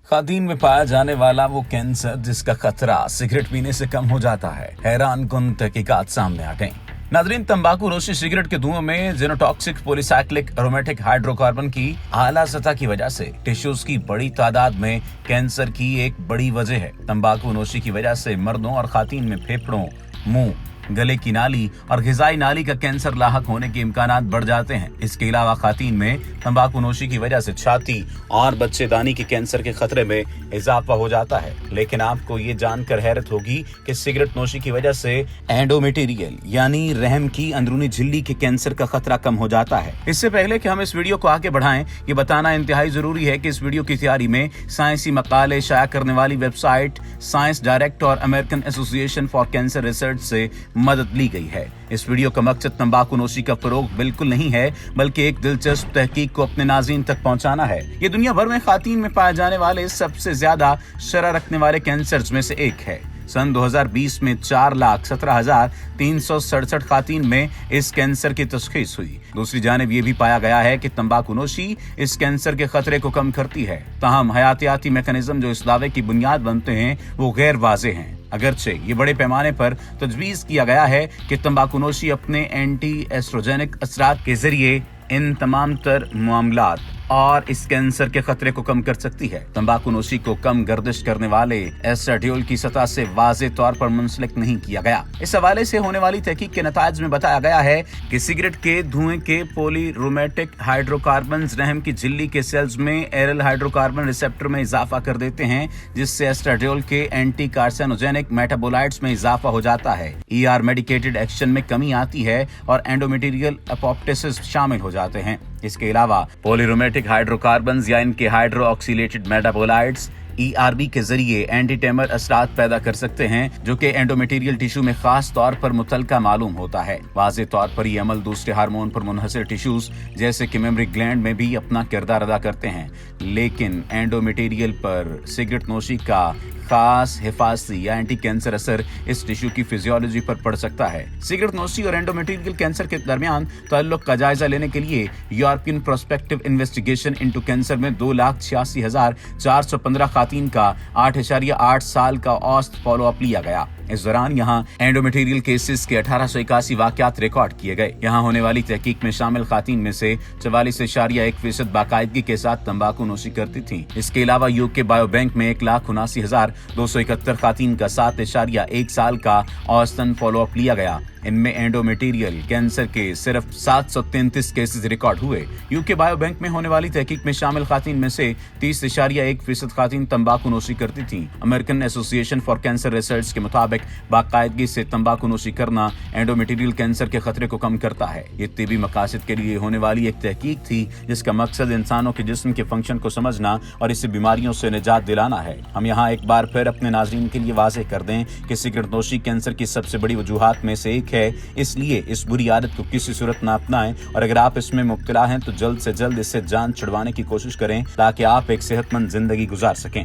खादीन में पाया जाने वाला वो कैंसर जिसका खतरा सिगरेट पीने से कम हो जाता है। हैरान कुन तहकीकात सामने आ गई। नाजरीन, तंबाकू नोशी सिगरेट के धुएं में जीनोटॉक्सिक पॉलीसाइक्लिक एरोमेटिक हाइड्रोकार्बन की आला सतह की वजह से टिश्यूज की बड़ी तादाद में कैंसर की एक बड़ी वजह है। तंबाकू नोशी की वजह से मर्दों और खातून में फेफड़ों, मुंह, गले की नाली और ग़िज़ाई नाली का कैंसर लाहक होने के इम्कानात बढ़ जाते हैं। इसके अलावा खातून में तंबाकू नोशी की वजह से छाती और बच्चेदानी के कैंसर के खतरे में इजाफा हो जाता है। लेकिन आपको ये जानकर हैरत होगी कि सिगरेट नोशी की वजह से एंडोमेटेरियल यानी रहम की अंदरूनी झिल्ली के कैंसर का खतरा कम हो जाता है। इससे पहले कि हम इस वीडियो को आगे बढ़ाएं, ये बताना इंतहाई जरूरी है कि इस वीडियो की तैयारी में साइंसी मकाले शाया करने वाली वेबसाइट साइंस डायरेक्ट और American association for cancer research से मदद ली गई है। इस वीडियो का मकसद तंबाकू नोशी का फरोग बिल्कुल नहीं है, बल्कि एक दिलचस्प तहकीक को अपने नाज़रीन तक पहुंचाना है। ये दुनिया भर में खातून में पाए जाने वाले सबसे ज्यादा शरह रखने वाले कैंसर्स में से एक है। सन 2020 में 4,17,367 खातून में इस कैंसर की तशखीस हुई। दूसरी जानिब ये भी पाया गया है कि तंबाकू नोशी इस कैंसर के खतरे को कम करती है। ताहम हयातियाती मैकेनिज्म जो इस दावे की बुनियाद बनते हैं वो गैर वाज़ेह हैं। अगरचे ये बड़े पैमाने पर तजवीज़ किया गया है कि तंबाकू नोशी अपने एंटी एस्ट्रोजेनिक असरात के जरिए इन तमाम तर मामलात और इस कैंसर के खतरे को कम कर सकती है। तंबाकू नोशी को कम गर्दिश करने वाले एस्ट्राडियोल की सतह से वाज़े तौर पर मुंसलिक नहीं किया गया। इस हवाले से होने वाली तहकीक के नताज में बताया गया है कि सिगरेट के धुएं के पॉलीरोमेटिक हाइड्रोकार्बन रहम की झिल्ली के सेल्स में एरल हाइड्रोकार्बन रिसेप्टर में इजाफा कर देते हैं, जिससे एस्ट्राडियोल के एंटी कार्सिनोजेनिक मेटाबोलाइट्स में इजाफा हो जाता है। ER मेडिकेटेड एक्शन में कमी आती है और एंडोमेटेरियल एपोप्टोसिस शामिल हो जाते हैं। इसके अलावा पॉलीरोमेटिक हाइड्रोकार्बन्स या इनके हाइड्रो ऑक्सीलेटेड मेटाबोलाइट्स ERB के जरिए एंटीटेमर असरात पैदा कर सकते हैं, जो कि एंडोमेटेरियल टिश्यू में खास तौर पर मुतलका मालूम होता है। वाज़े तौर पर ये अमल दूसरे हार्मोन पर मुनहसर टिश्यूज जैसे कि मेमोरी ग्लैंड में भी अपना किरदार अदा करते हैं। लेकिन एंडोमेटेरियल पर सिगरेट नोशी का खास हिफाजती या एंटी कैंसर असर इस टिश्यू की फिजियोलॉजी पर पड़ सकता है। सिगरेट नोशी और एंडोमेटेरियल कैंसर के दरमियान ताल्लुक का जायजा लेने के लिए European prospective investigation into cancer में 2,86,415 खातून का 8.8 साल का औसत फॉलो अप लिया गया। इस दौरान यहाँ एंडोमेटेरियल केसेस के 1881 वाकयात रिकॉर्ड किए गए। यहाँ होने वाली तहकीक में शामिल खातून में से 44.1% बाकायदगी के साथ तंबाकू नोशी करती थी। इसके अलावा यूके बायोबैंक में 1,79,271 खातून का 7.1 साल का औसतन फॉलो अप लिया गया। इनमें एंडोमेटेरियल कैंसर के सिर्फ 733 केसेस रिकॉर्ड हुए। यूके बायोबैंक में होने वाली तहकीक में शामिल खातून में से 30.1% खातून तंबाकू नोशी करती थीं। American association for cancer research के मुताबिक बाकायदगी से तंबाकू नोशी करना एंडोमेटेरियल कैंसर के खतरे को कम करता है। ये तिबी मकासद के लिए होने वाली एक तहकीक थी, जिसका मकसद इंसानों के जिस्म के फंक्शन को समझना और इससे बीमारियों से निजात दिलाना है। हम यहाँ एक बार फिर अपने नाज़रीन के लिए वाज़ेह कर दें कि सिगरेट नोशी कैंसर की सबसे बड़ी वजूहात में से एक है। इसलिए इस बुरी आदत को किसी सूरत न अपनाएं और अगर आप इसमें मुब्तला हैं तो जल्द से जल्द इससे जान छुड़वाने की कोशिश करें, ताकि आप एक सेहतमंद जिंदगी गुजार सकें।